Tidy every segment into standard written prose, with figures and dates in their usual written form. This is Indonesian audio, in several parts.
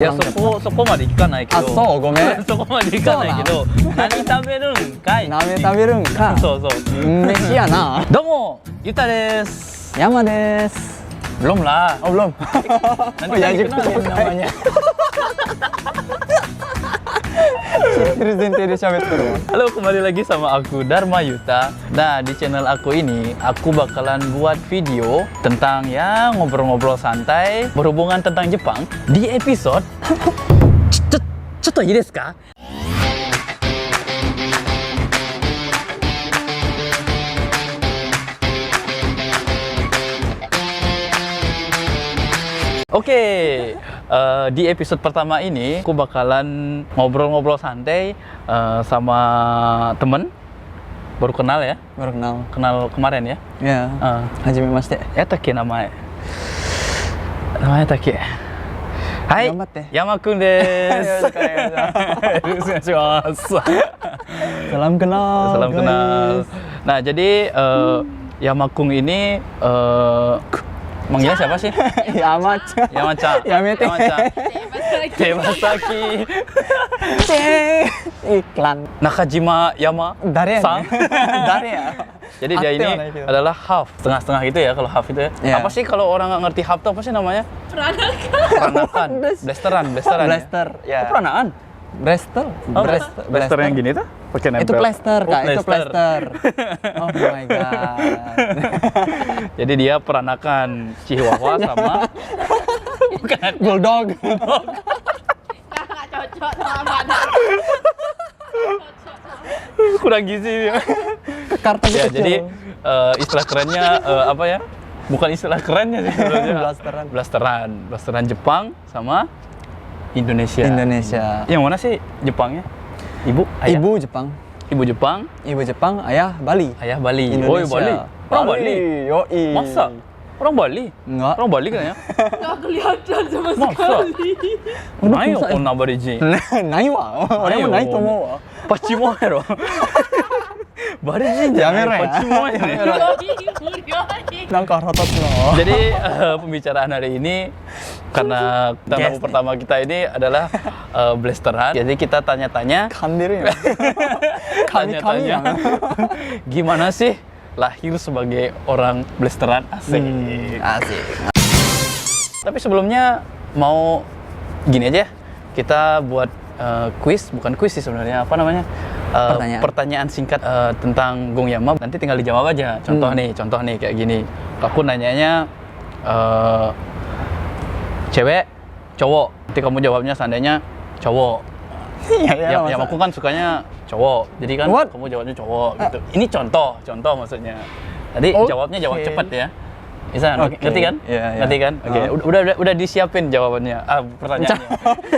いや、そこまでいかないけど。あ、そうごめんそこまでいかないけど、何食べるんかい。鍋食べるんか。そうそう。飯やな。どうも、ゆたです。山です。Belum lah. Oh belum. Nanti Oh ya lagi Jepang kenalin namanya. Halo, kembali lagi sama aku Dharma Yuta. Nah, di channel aku ini aku bakalan buat video tentang ya ngobrol-ngobrol santai berhubungan tentang Jepang di episode Chotto ii desu ka? Oke, di episode pertama ini aku bakalan ngobrol-ngobrol santai sama temen baru kenal ya. Baru Kenal kemarin ya. Ya. Hajimemashite. Yatake namae. Namanya Take. Hai, Yama-kun desu. Salam kenal. Salam kenal. Nah, jadi Yama-kun ini manggilnya siapa sih? Yamacha. Yamacha. Yamete. Yamacha. Temasaki. Iklan. Nakajima Yama. Dare ya? Sang. Dare ya? Jadi dia ini adalah half, setengah-setengah gitu ya kalau half itu ya. Yeah. Apa sih kalau orang nggak ngerti half itu apa sih namanya? Peranakan. Blasteran. Blaster. Ya. Oh, peranaan. Blaster. Oh, blaster yang gini tuh? Pakai nempel. Itu plaster, Kak. Itu plaster. Oh my god. Jadi dia peranakan Chihuahua sama bukan Bulldog. Nggak cocok sama badan. Kurang gizi ya. Kartu Ya, kecil. jadi istilah kerennya apa ya? Bukan istilah kerennya sih sebenarnya. Blasteran Jepang sama Indonesia. Yang mana sih Jepangnya? Ibu, ayah? Ibu Jepang. Ibu Jepang. Ibu Jepang, ayah Bali. Ayah Bali. Indonesia. Oh, Bali. Orang Bali. Yoi. Masa? Orang Bali? Enggak. Orang Bali kan ya? Nggak kelihatan sama Masa? sekali. Nai yo konna Bariji. Nai wa. Ore mo nai to omou wa. Pachimo yaro. Bariji Yamero ya. Pachimo ya. Nangka rotot no. Jadi pembicaraan hari ini karena tamu pertama kita ini adalah blasteran. Jadi kita tanya-tanya. Kandiri ya. Tanya-tanya. Gimana sih lahir sebagai orang blasteran? Asik. Asik. Tapi sebelumnya mau gini aja. Kita buat kuis, bukan kuis sih sebenarnya. Apa namanya? Pertanyaan singkat tentang Gung Yama. Nanti tinggal dijawab aja. Contoh nih kayak gini. Aku nanyanya cewek, cowok. Nanti kamu jawabnya seandainya cowok. Ya, aku kan sukanya cowok. Jadi kan kamu jawabnya cowok gitu. Ini contoh maksudnya. Tadi jawabnya jawab cepat ya. Bisa, ngerti kan? Iya. Ngerti kan? Oke, udah disiapin jawabannya. Pertanyaannya.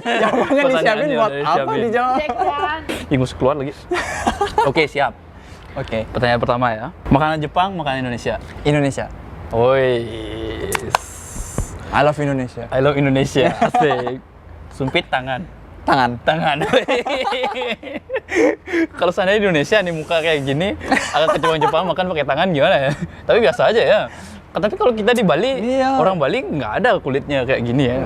Jawabannya disiapin buat apa dijawab? Ingus keluar lagi. Oke, siap. Oke. Pertanyaan pertama ya. Makanan Jepang, makanan Indonesia. Indonesia. Oi. I love Indonesia. I love Indonesia. Asik. Sumpit tangan. Tangan. Kalau seandainya di Indonesia nih muka kayak gini, agak kecewa Jepang makan pakai tangan gimana ya? Tapi biasa aja ya. Tapi kalau kita di Bali, orang Bali nggak ada kulitnya kayak gini ya.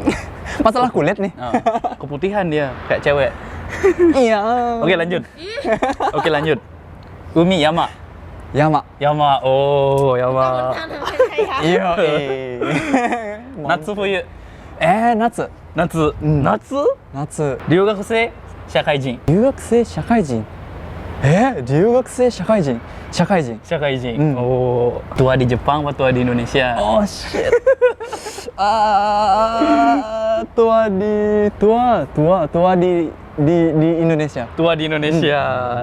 Masalah kulit nih. Nah, keputihan dia, kayak cewek. Iya. Oke, lanjut. Umi Yama. Oh, Yama. Iya. Natsu fuyu. Natsu. Natsu? 留学生社会人。留学生社会人。留学生社会人。社会人。Oh, tua di Jepang atau tua di Indonesia? Oh shit. Tua di Indonesia. Tua di Indonesia.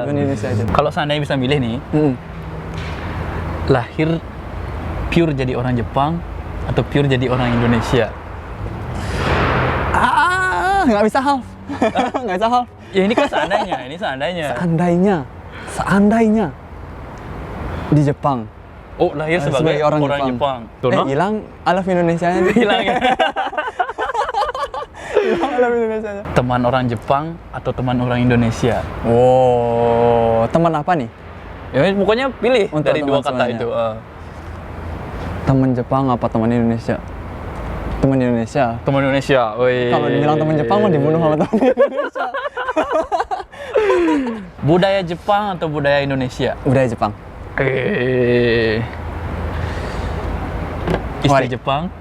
Indonesia aja. Kalau seandainya bisa milih nih, lahir pure jadi orang Jepang atau pure jadi orang Indonesia? Nggak bisa half. Ya ini kan seandainya. Seandainya. Di Jepang. Oh, lahir sebagai orang Jepang. Hilang alaf Indonesianya. Hilang ya. Hilang alaf Indonesianya. Teman orang Jepang atau teman orang Indonesia? Oh, teman apa nih? Ya pokoknya pilih dari dua kata semuanya. itu. Teman Jepang apa teman Indonesia? Teman Indonesia. Teman Indonesia. Woi. Kalau dibilang teman Jepang mah dibunuh sama teman Indonesia. Budaya Jepang atau budaya Indonesia? Budaya Jepang. Istri Wari. Jepang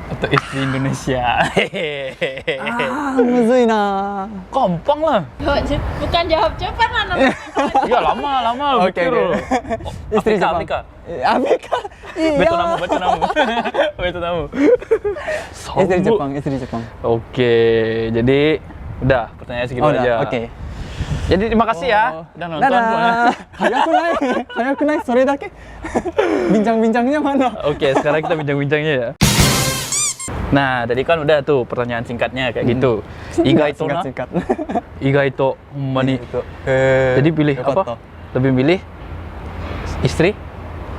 atau istri Indonesia? Muzui na. Gampang lah. Bukan jawab cepat mana? Ya lama Oke, mikir. oke. Istri Jepang. Afrika. Amerika. Iya. Betul namu. Betul namu. Istri Jepang. Oke, jadi udah pertanyaan segitu Oh, udah. aja. Oke. Jadi terima kasih ya udah nonton. Dadah. Hayaku naik. Sore dake. Bincang-bincangnya mana? Oke, sekarang kita bincang-bincangnya ya. Nah, tadi kan udah tuh pertanyaan singkatnya kayak gitu. Iga itu na, Singkat. iga itu mani. Itu. Jadi pilih apa? Lebih milih istri?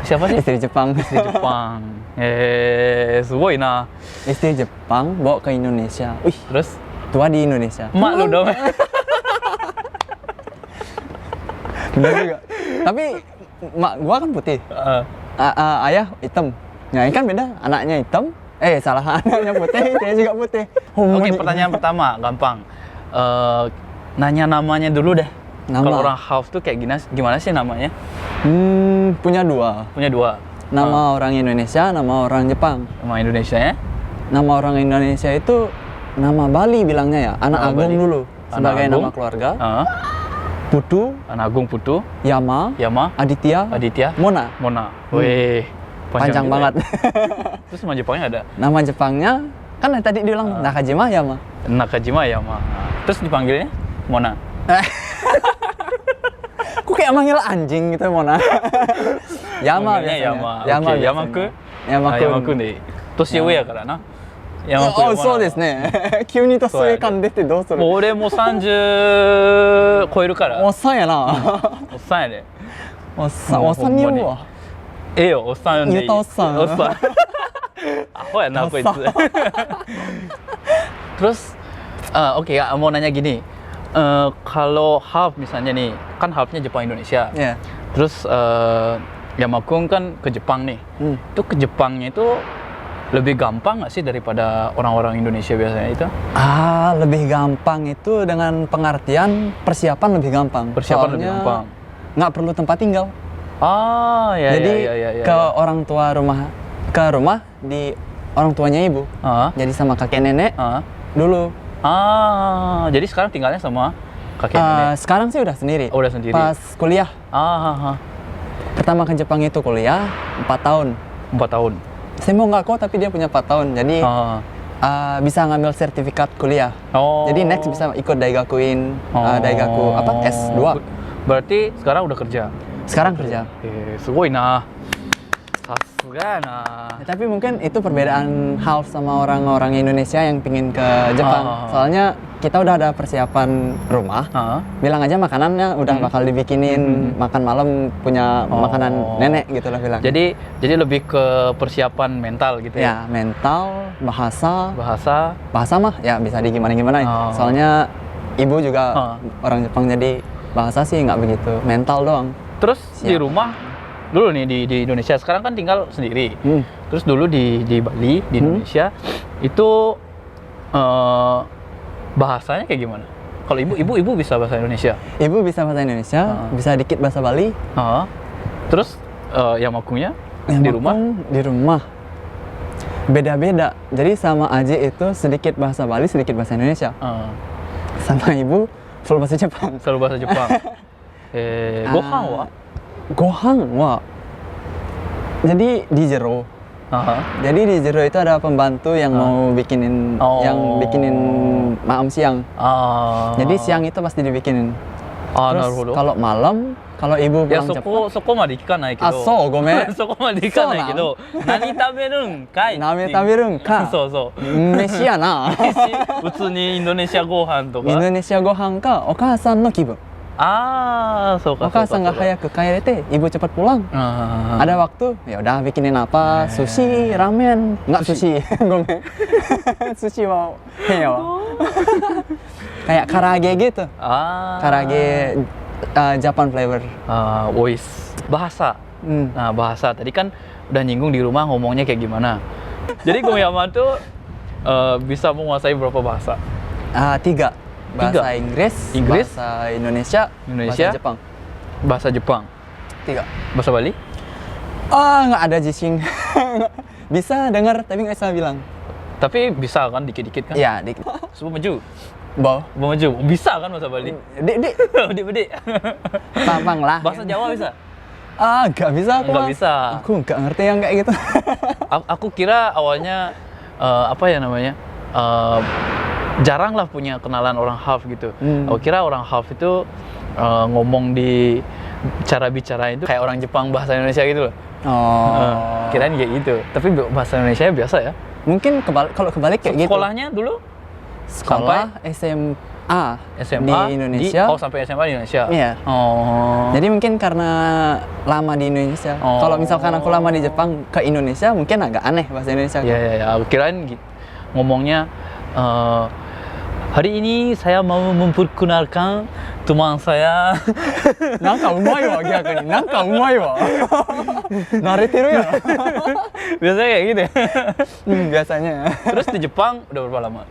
Siapa sih? Istri Jepang. Istri Jepang. Sugoi na. Istri Jepang bawa ke Indonesia. Wih, Terus tua di Indonesia. emak lu dong. Bener juga. Tapi mak gua kan putih. Ayah hitam. Nah, ini kan beda. Anaknya hitam. Salah. Anaknya putih, dia juga putih. Oke, pertanyaan pertama gampang. Nanya namanya dulu deh. Nama. Kalau orang half tuh kayak gimana sih namanya? Punya dua. Punya dua. Nama orang Indonesia, nama orang Jepang. Nama Indonesia ya? Nama orang Indonesia itu nama Bali bilangnya ya. Anak Nama Agung Bali. dulu. Anak Sebagai Agung. nama keluarga. Heeh. Putu, Anak Agung Putu, Yama, Yama, Aditya, Aditya, Mona. Mona. Wih, Panjang gitu banget. ya. Terus nama Jepangnya ada Nama Jepangnya kan tadi dibilang Nakajima Yama. Nakajima Yama. Terus dipanggilnya Mona. Kok kayak manggil anjing gitu Mona. Yama Manggilnya biasanya. Yama. Yama Oke, biasanya. Yamaku. Yamaku. Yamaku nih. Toshio ya karena na. Yamaku. そうですね。急に年上感出てどうする？もう俺もう30超えるから。おっさんやな。おっさんやで。おっさん、おっさんに呼ぶわ。ええよ、おっさん呼んでいい。言ったおっさんおっさん。アホやな、こいつ。Terus, oke ya, mau nanya gini. Kalau half misalnya nih, kan halfnya Jepang Indonesia. Iya. Terus Yamakung kan ke Jepang nih. Itu ke Jepangnya itu lebih gampang nggak sih daripada orang-orang Indonesia biasanya itu? Lebih gampang itu dengan pengertian persiapan lebih gampang. Persiapan lebih Soalnya gampang. Nggak perlu tempat tinggal. Ya. Jadi ya. ke orang tua rumah di orang tuanya ibu. Jadi sama kakek nenek dulu. Jadi sekarang tinggalnya sama kakek nenek. Sekarang sih udah sendiri. Oh, udah sendiri. Pas kuliah. Pertama ke Jepang itu kuliah 4 tahun. 4 tahun. Saya mau nggak kok, tapi dia punya 4 tahun. Jadi bisa ngambil sertifikat kuliah. Jadi next bisa ikut Daigakuin, Daigaku apa S2. Berarti sekarang udah kerja. Sekarang kerja. Sugoi na. Sasuga na. Tapi mungkin itu perbedaan half sama orang-orang Indonesia yang pingin ke Jepang. Soalnya kita udah ada persiapan rumah. Bilang aja makanannya udah bakal dibikinin, makan malam punya makanan nenek gitu lah bilang. Jadi lebih ke persiapan mental gitu ya. Ya, mental, bahasa mah ya bisa di gimana-gimana. Soalnya ibu juga orang Jepang, jadi bahasa sih nggak begitu, mental doang. Terus di rumah dulu nih di Indonesia, sekarang kan tinggal sendiri. Terus dulu di Bali, di Indonesia itu bahasanya kayak gimana? Kalau ibu bisa bahasa Indonesia? Ibu bisa bahasa Indonesia, bisa dikit bahasa Bali. Terus Yamakunya di rumah? Di rumah beda-beda. Jadi sama Aji itu sedikit bahasa Bali, sedikit bahasa Indonesia. Sama ibu full bahasa Jepang. Selalu bahasa Jepang. Gohan wa? Gohan wa. Jadi di jero. Jadi di jero itu ada pembantu yang mau bikinin makan siang. Jadi siang itu pasti dibikinin. Terus kalau malam, kalau ibu pulang cepat. そこまで聞かないけど。そう、ごめん。そこまで聞かないけど、何食べるんかい。何食べるんか。そうそう。飯やな。普通にインドネシアご飯とか。インドネシアご飯かお母さんの気分。そうか。お母さんが早く帰れて、ibu cepat pulang. Ada waktu, ya udah bikinin apa? Sushi, ramen, nggak sushi, gomen. Sushi wow, ya. Kayak karage gitu. Karage Japan flavor. Bahasa. Nah, bahasa tadi kan udah nyinggung di rumah ngomongnya kayak gimana. Jadi Goyama tuh bisa menguasai berapa bahasa? 3. Bahasa Inggris, Inggris, bahasa Indonesia, bahasa Jepang. Bahasa Jepang. 3. Bahasa Bali? Nggak ada jising. Bisa dengar tapi nggak bisa bilang. Tapi bisa kan dikit-dikit kan? Iya, dikit. Subuh maju. Boh. Maju. Bisa kan bahasa Bali? Dik. Dik. Tampang lah. Bahasa Jawa bisa? Nggak bisa aku. Nggak bisa. Aku nggak ngerti yang kayak gitu. Aku kira awalnya apa ya namanya? Jarang lah punya kenalan orang half gitu. Aku kira orang half itu ngomong di cara bicara itu kayak orang Jepang bahasa Indonesia gitu loh. Kirain kayak gitu. Tapi bahasa Indonesia biasa ya. Mungkin kalau kebalik kayak gitu. Sekolahnya dulu? Sekolah SMA di Indonesia. Sampai SMA di Indonesia. Iya. Jadi mungkin karena lama di Indonesia. Kalau misalkan aku lama di Jepang ke Indonesia mungkin agak aneh bahasa Indonesia. Iya. Aku kirain ngomongnya hari ini saya mau memperkenalkan teman saya. Nanka umai wa gyaku ni. Nanka umai wa. Nareteru ya. Biasanya kayak gitu ya. Biasanya. Terus di Jepang udah berapa lama?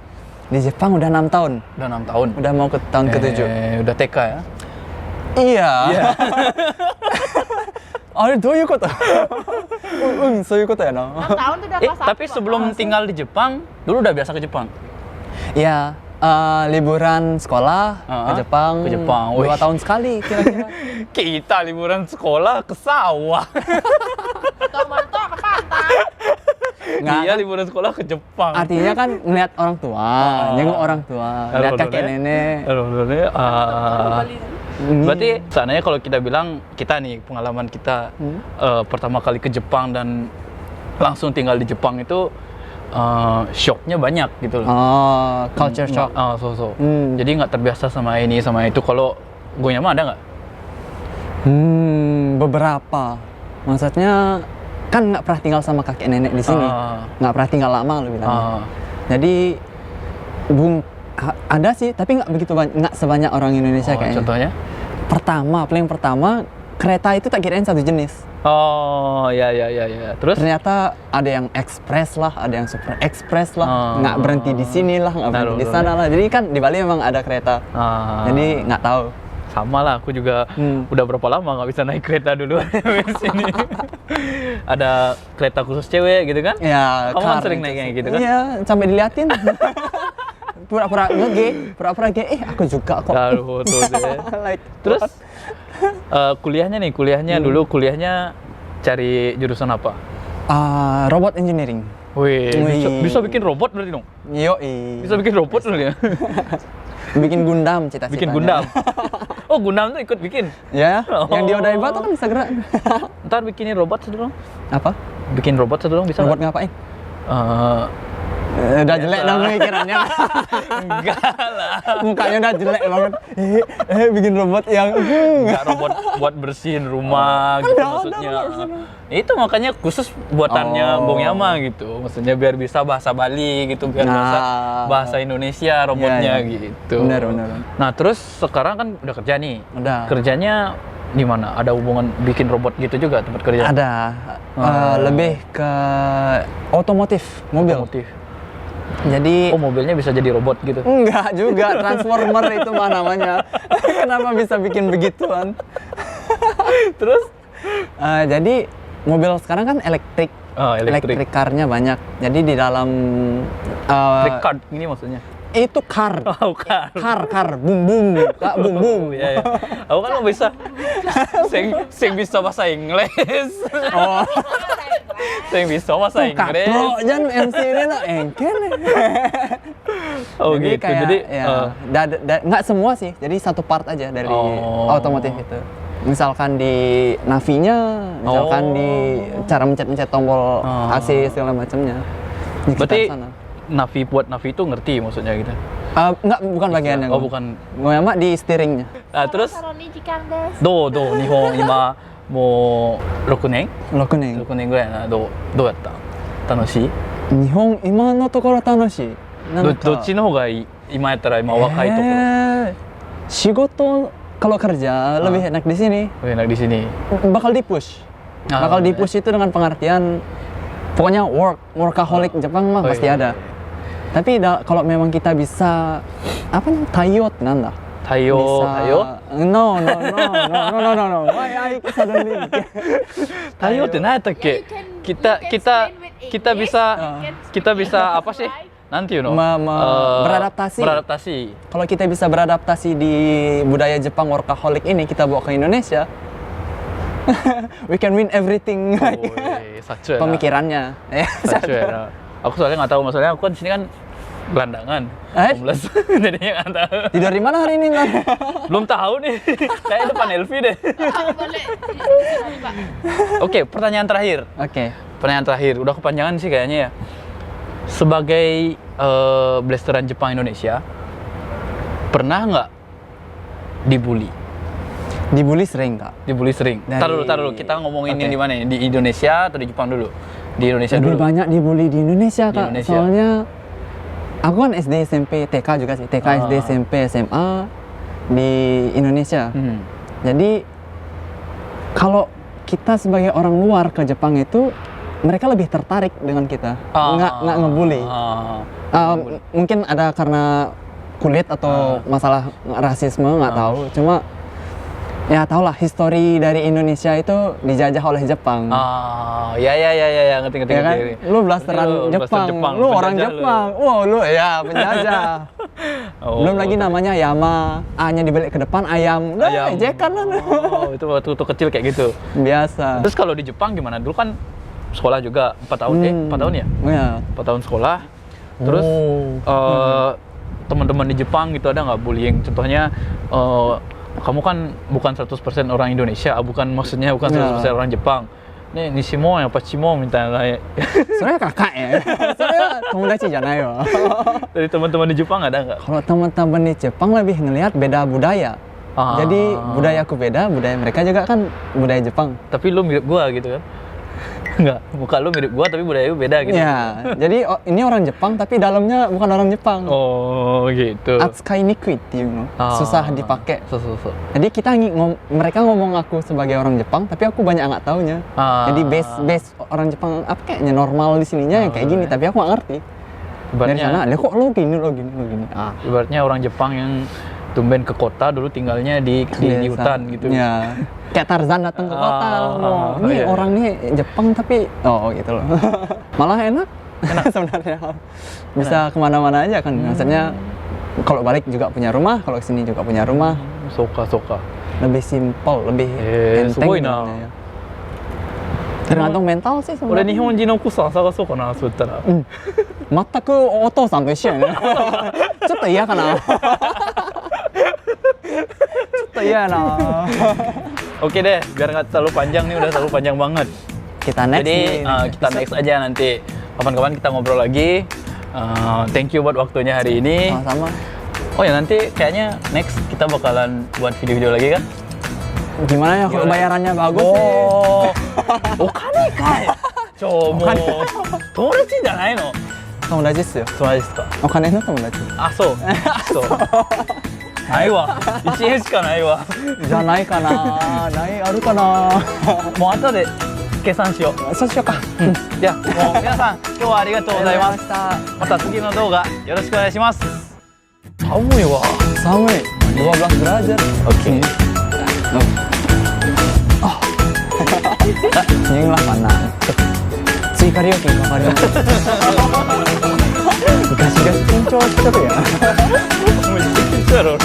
Di Jepang udah 6 tahun. Udah 6 tahun. Udah mau ke tahun ke-7. Udah TK ya? Iya.どういうこと? そういうことやな. 6 tahun tuh udah kelas 1. Tapi sebelum tinggal di Jepang, dulu udah biasa ke Jepang? Iya. Liburan sekolah ke Jepang. 2 tahun sekali kira-kira. Kita liburan sekolah ke sawah. Mentok ke pantai. Dia liburan sekolah ke Jepang. Artinya kan ngeliat orang tua, nyengok orang tua, lihat kakek nenek. Berarti seandainya kalau kita bilang, kita nih pengalaman kita pertama kali ke Jepang dan langsung tinggal di Jepang itu shocknya banyak gitu loh. Culture shock. Jadi nggak terbiasa sama ini sama itu. Kalau Goyama ada nggak? Beberapa. Maksudnya kan nggak pernah tinggal sama kakek nenek di sini, nggak pernah tinggal lama lo bilangnya. Jadi ada sih, tapi nggak begitu banyak, nggak sebanyak orang Indonesia kayaknya. Contohnya? Paling pertama kereta itu tak kirain satu jenis. Ya. Terus? Ternyata ada yang ekspres lah, ada yang super ekspres lah, nggak berhenti di sini lah, nggak berhenti di sana lah. Jadi kan di Bali memang ada kereta, jadi nggak tahu. Sama lah, aku juga udah berapa lama nggak bisa naik kereta dulu di sini. Ada kereta khusus cewek gitu kan? Ya, kamu kan sering naik kayak gitu kan? Iya, sampai diliatin. Pura-pura ge, aku juga kok. Taruh tuh deh. Terus kuliahnya dulu cari jurusan apa? Robot engineering. Wih, bisa bikin robot berarti dong? Yoi. Bisa bikin robot loh ya? Bikin Gundam cita-citanya. Bikin Gundam? Oh, Gundam tuh ikut bikin? Ya, yang di Odaiba tuh kan bisa gerak. Ntar bikinin robot satu dong. Apa? Bikin robot satu dong, bisa robot gak? Ngapain? Udah jelek dong pemikirannya. Enggak lah. Mukanya udah jelek banget. Bikin robot yang enggak, robot buat bersihin rumah gitu maksudnya. Itu makanya khusus buatannya Bung Yama gitu. Maksudnya biar bisa bahasa Bali gitu, biar bisa bahasa Indonesia robotnya gitu. Benar. Nah, terus sekarang kan udah kerja nih. Udah. Kerjanya di mana? Ada hubungan bikin robot gitu juga tempat kerja? Ada. Lebih ke otomotif, mobil. Jadi mobilnya bisa jadi robot gitu? Enggak juga, transformer itu mah namanya. Kenapa bisa bikin begituan? Terus? Jadi mobil sekarang kan elektrik. Elektrik car-nya banyak. Jadi di dalam Electric car ini maksudnya? Itu car. Car, bum. Iya. Aku kan bisa sing bisa bahasa Inggris. Sing bisa bahasa Inggris. Kok jangan MC ini nak engken. Jadi gitu. Kayak, jadi nggak semua sih. Jadi satu part aja dari otomotif itu. Misalkan di navinya, misalkan di cara mencet tombol AC segala macamnya. Berarti buat navi itu ngerti maksudnya gitu? Enggak, bukan bagiannya. Bukan. Goyama di steeringnya. Terus? Do Nihon ima mo 6年ぐらいな。どうやった？楽しい？日本今のところ楽しい。どっちの方がいい？今やったら今若いところ。仕事kalau kerja lebih enak di sini. Lebih enak di sini. Bakal dipush. Bakal dipush itu dengan pengertian pokoknya workaholic Jepang mah pasti ada. Tapi kalau memang kita bisa apa nih? Tayoってなんだ? Tayo, tayo? No. Why I suddenly? Tayo って何やったっけ? Kita bisa apa sih? Nanti beradaptasi. Kalau kita bisa beradaptasi di budaya Jepang workaholic ini, kita bawa ke Indonesia, we can win everything. Pemikirannya. Aku soalnya nggak tahu, masalahnya aku kan di sini kan gelandangan, homeless. Jadinya nggak tahu. Tidur di mana hari ini? Belum tahu nih. Kayak depan Elvi deh. Oke, pertanyaan terakhir. Pertanyaan terakhir. Udah kepanjangan sih kayaknya ya. Sebagai blasteran Jepang Indonesia, pernah nggak dibully? Dibully sering, Kak. Dibully sering. Tar dulu. Kita ngomongin di mana? Di Indonesia atau di Jepang dulu? Di Indonesia dulu. Lebih banyak dibully di Indonesia, Kak. Soalnya aku kan SD, SMP, TK juga sih. TK, SD, SMP, SMA di Indonesia. Jadi kalau kita sebagai orang luar ke Jepang itu, mereka lebih tertarik dengan kita, nggak ngebully. Mungkin ada karena kulit atau masalah rasisme, nggak tahu. Cuma ya tau lah, histori dari Indonesia itu dijajah oleh Jepang. Ya, ngerti. Ya kan? Lu blasteran Jepang, lu orang Jepang. Wow, lu ya penjajah. Belum lagi namanya Yama, A-nya dibalik ke depan, ayam. Udah, ejekan lah. Itu waktu kecil kayak gitu. Biasa. Terus kalau di Jepang gimana? Dulu kan sekolah juga 4 tahun 4 tahun ya? Iya. 4 tahun sekolah. Terus teman-teman di Jepang gitu ada nggak bullying? Contohnya kamu kan bukan 100% orang Indonesia, maksudnya bukan 100% orang Jepang. Nih Nishimo ya Pachimo minta Soalnya kakak ya. Soalnya tomodachi janai yo. Dari teman-teman di Jepang ada nggak? Kalau teman-teman di Jepang lebih ngelihat beda budaya. Jadi budayaku beda, budaya mereka juga kan budaya Jepang. Tapi lu mirip gua gitu kan? Enggak, muka lu mirip gua tapi budaya lu beda gitu. Ya, jadi ini orang Jepang tapi dalamnya bukan orang Jepang. Oh, gitu. Atsukai nikuiっていうの. Susah dipakai. Susah. Jadi mereka ngomong aku sebagai orang Jepang tapi aku banyak nggak taunya. Jadi base orang Jepang apa kayaknya normal di sininya yang kayak gini, tapi aku nggak ngerti. Dari sana, kok lo gini. Ibaratnya orang Jepang yang tumben ke kota, dulu tinggalnya di hutan gitu. Ya. Kayak Tarzan datang ke kota. Ini orang nih Jepang tapi gitu loh. Malah enak. Sebenarnya. Bisa kemana-mana aja kan. Maksudnya kalau balik juga punya rumah, kalau kesini juga punya rumah. Soka. Lebih simpel, lebih enteng. Tergantung mental sih sebenarnya. 俺日本人の奥さん探そうかな、そう言ったら。全くお父さんと一緒やね。ちょっと嫌かな。ちょっと嫌やな。Oke deh, biar nggak terlalu panjang nih, udah terlalu panjang banget. Kita next. Jadi kita next aja nanti. Kapan-kapan kita ngobrol lagi. Thank you buat waktunya hari ini. Sama-sama. Oh ya, nanti kayaknya next kita bakalan buat video-video lagi kan? Gimana ya kalau bayarannya bagus sih? Okane kai. Mo tomodachi janai no? Tomodachi desu yo. Tomodachi desu ka? Okane no tomodachi.そう。ないわ。1円しかないわ。じゃないかな。あるかな。もう後で計算しよう。そうしようか。じゃあもう皆さん今日はありがとうございます。また次の動画よろしくお願いします。寒いわ。寒い。12 derajat. Oke. Ini lah panas. Suika ryokin kakak. Gashi-gashi 緊張しちゃうやん。めっちゃ緊張やろ俺。